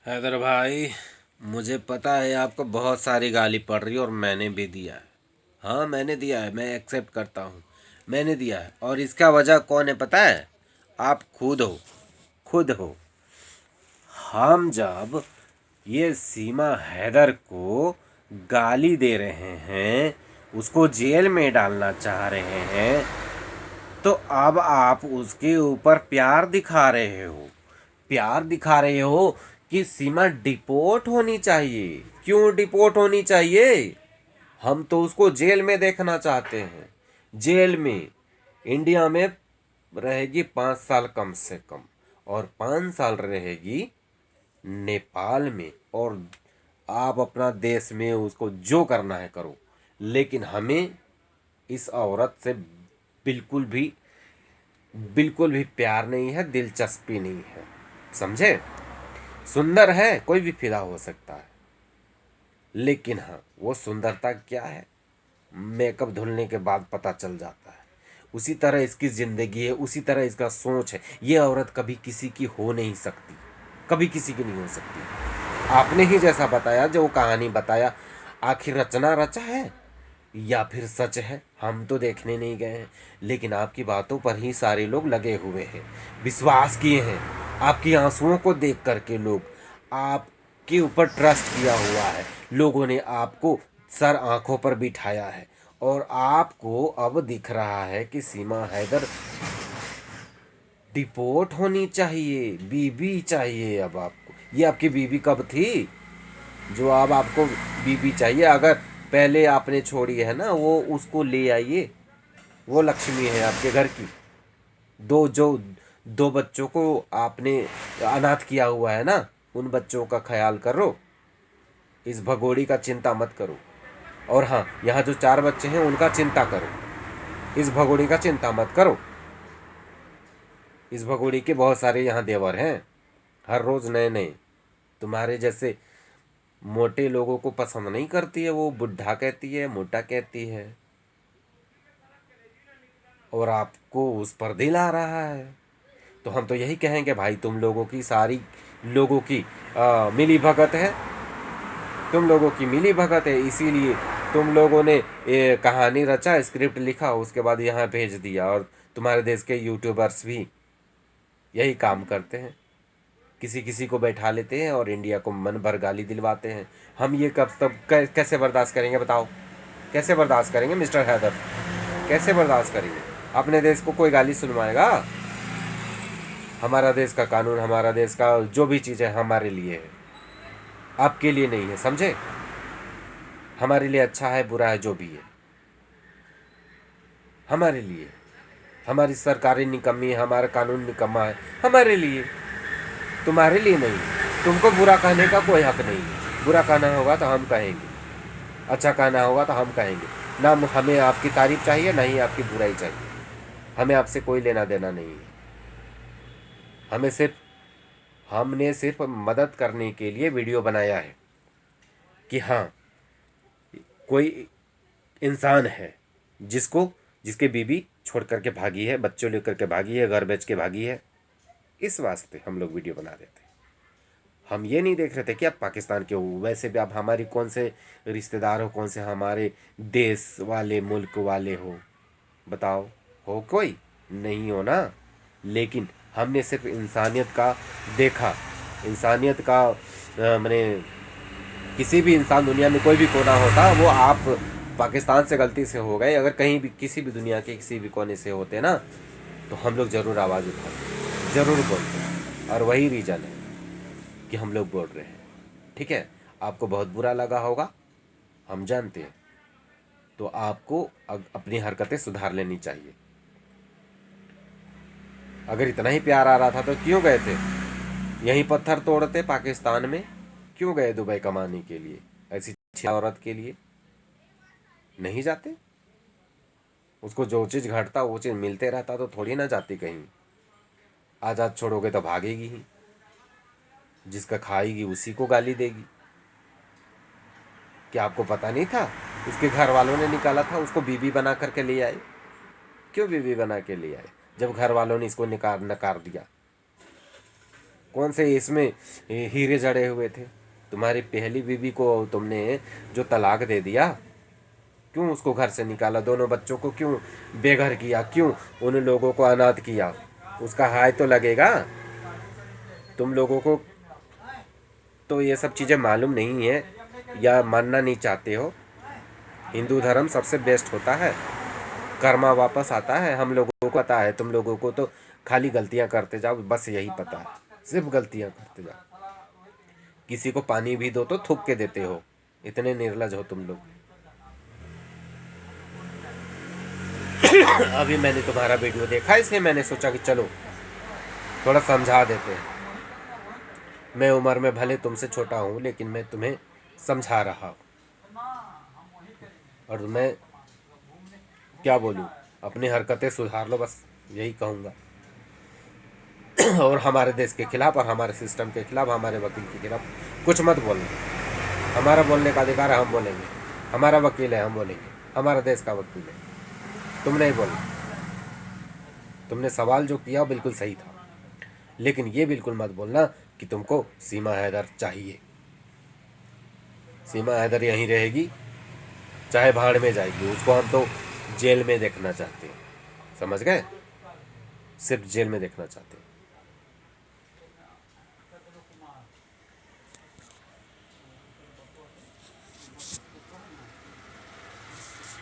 हैदर भाई, मुझे पता है आपको बहुत सारी गाली पड़ रही है और मैंने भी दिया है। हाँ, मैंने दिया है, मैं एक्सेप्ट करता हूँ। मैंने दिया है और इसका वजह कौन है पता है? आप खुद हो। खुद हो। हम जब ये सीमा हैदर को गाली दे रहे हैं, उसको जेल में डालना चाह रहे हैं, तो अब आप उसके ऊपर प्यार दिखा रहे हो। प्यार दिखा रहे हो कि सीमा डिपोर्ट होनी चाहिए। क्यों डिपोर्ट होनी चाहिए? हम तो उसको जेल में देखना चाहते हैं। जेल में। इंडिया में रहेगी 5 साल कम से कम, और 5 साल रहेगी नेपाल में। और आप अपना देश में उसको जो करना है करो, लेकिन हमें इस औरत से बिल्कुल भी बिल्कुल भी प्यार नहीं है, दिलचस्पी नहीं है। समझे? सुंदर है, कोई भी फिदा हो सकता है, लेकिन हाँ, वो सुंदरता क्या है मेकअप धुलने के बाद पता चल जाता है। उसी तरह इसकी ज़िंदगी है, उसी तरह इसका सोच है। ये औरत कभी किसी की हो नहीं सकती, कभी किसी की नहीं हो सकती। आपने ही जैसा बताया, जो कहानी बताया, आखिर रचना रचा है या फिर सच है, हम तो देखने नहीं गए हैं, लेकिन आपकी बातों पर ही सारे लोग लगे हुए हैं, विश्वास किए हैं। आपकी आंसुओं को देख करके लोग आपके ऊपर ट्रस्ट किया हुआ है। लोगों ने आपको सर आंखों पर बिठाया है, और आपको अब दिख रहा है कि सीमा हैदर डिपोर्ट होनी चाहिए, बीबी चाहिए अब आपको। ये आपकी बीबी कब थी जो अब आपको बीबी चाहिए? अगर पहले आपने छोड़ी है ना, वो उसको ले आइए। वो लक्ष्मी है आपके घर की। दो बच्चों को आपने अनाथ किया हुआ है ना, उन बच्चों का ख्याल करो। इस भगोड़ी का चिंता मत करो। और हाँ, यहाँ जो 4 बच्चे हैं उनका चिंता करो। इस भगोड़ी का चिंता मत करो। इस भगोड़ी के बहुत सारे यहाँ देवर हैं, हर रोज नए नए। तुम्हारे जैसे मोटे लोगों को पसंद नहीं करती है, वो बुढ़ा कहती है, मोटा कहती है, और आपको उस पर दिल आ रहा है। तो हम तो यही कहेंगे भाई, तुम लोगों की सारी लोगों की मिली भगत है। तुम लोगों की मिली भगत है, इसीलिए तुम लोगों ने ये कहानी रचा, स्क्रिप्ट लिखा, उसके बाद यहाँ भेज दिया। और तुम्हारे देश के यूट्यूबर्स भी यही काम करते हैं, किसी किसी को बैठा लेते हैं और इंडिया को मन भर गाली दिलवाते हैं। हम ये कब तब कैसे बर्दाश्त करेंगे बताओ? कैसे बर्दाश्त करेंगे मिस्टर हैदर? कैसे बर्दाश्त करेंगे? अपने देश को कोई गाली सुनवाएगा? हमारा देश का कानून, हमारा देश का जो भी चीज़ है हमारे लिए है, आपके लिए नहीं है। समझे? हमारे लिए अच्छा है बुरा है जो भी है, हमारे लिए। हमारी सरकारें निकम्मी है, हमारा कानून निकम्मा है, हमारे लिए, तुम्हारे लिए नहीं। तुमको बुरा कहने का कोई हक नहीं है। बुरा कहना होगा तो हम कहेंगे, अच्छा कहना होगा तो हम कहेंगे। ना हमें आपकी तारीफ चाहिए, ना ही आपकी बुराई चाहिए। हमें आपसे कोई लेना देना नहीं है। हमें सिर्फ हमने सिर्फ मदद करने के लिए वीडियो बनाया है कि हाँ, कोई इंसान है जिसके बीवी छोड़ करके भागी है, बच्चों लेकर के भागी है, घर बेच के भागी है। इस वास्ते हम लोग वीडियो बना रहे थे। हम ये नहीं देख रहे थे कि आप पाकिस्तान के हो। वैसे भी आप हमारी कौन से रिश्तेदार हो, कौन से हमारे देश वाले, मुल्क वाले हो, बताओ? हो कोई? नहीं हो ना। लेकिन हमने सिर्फ इंसानियत का देखा, इंसानियत का मैंने, किसी भी इंसान दुनिया में कोई भी कोना होता, वो आप पाकिस्तान से गलती से हो गए, अगर कहीं भी किसी भी दुनिया के किसी भी कोने से होते ना, तो हम लोग ज़रूर आवाज़ उठाते, ज़रूर बोलते। और वही रीज़न है कि हम लोग बोल रहे हैं। ठीक है? आपको बहुत बुरा लगा होगा, हम जानते हैं। तो आपको अपनी हरकतें सुधार लेनी चाहिए। अगर इतना ही प्यार आ रहा था तो क्यों गए थे? यहीं पत्थर तोड़ते पाकिस्तान में। क्यों गए दुबई कमाने के लिए? ऐसी अच्छी औरत के लिए नहीं जाते? उसको जो चीज़ घटता वो चीज़ मिलते रहता तो थोड़ी ना जाती कहीं। आज़ाद छोड़ोगे तो भागेगी ही, जिसका खाएगी उसी को गाली देगी। क्या आपको पता नहीं था? उसके घर वालों ने निकाला था, उसको बीबी बना करके ले आए। क्यों बीबी बना के ले आए जब घर वालों ने इसको नकार दिया? कौन से इसमें हीरे जड़े हुए थे? तुम्हारी पहली बीवी को तुमने जो तलाक दे दिया, क्यों उसको घर से निकाला? दोनों बच्चों को क्यों बेघर किया? क्यों उन लोगों को अनाथ किया? उसका हाय तो लगेगा। तुम लोगों को तो ये सब चीज़ें मालूम नहीं है या मानना नहीं चाहते हो। हिंदू धर्म सबसे बेस्ट होता है, कर्मा वापस आता है। हम लोगों को पता है, तुम लोगों को तो खाली गलतियां करते जाओ, बस यही पता है, सिर्फ गलतियां करते जाओ। किसी को पानी भी दो तो थूक के देते हो, इतने निर्लज हो तुम लोग। अभी मैंने तुम्हारा वीडियो देखा, इसलिए मैंने सोचा कि चलो थोड़ा समझा देते हैं। मैं उम्र में भले तुमसे छोटा हूँ, लेकिन मैं तुम्हें समझा रहा हूँ। और मैं क्या बोलूँ, अपनी हरकतें सुधार लो, बस यही कहूँगा। और हमारे देश के खिलाफ और हमारे सिस्टम के खिलाफ, हमारे वकील के खिलाफ कुछ मत बोलना। हमारा बोलने का अधिकार है, हम बोलेंगे। हमारा वकील है, हम बोलेंगे। हमारा देश का वकील है, तुम नहीं बोलना। तुमने सवाल जो किया बिल्कुल सही था, लेकिन ये बिल्कुल मत बोलना कि तुमको सीमा हैदर चाहिए। सीमा हैदर यहीं रहेगी, चाहे भाड़ में जाएगी। उसको हम तो जेल में देखना चाहते हैं, समझ गए? सिर्फ जेल में देखना चाहते हैं।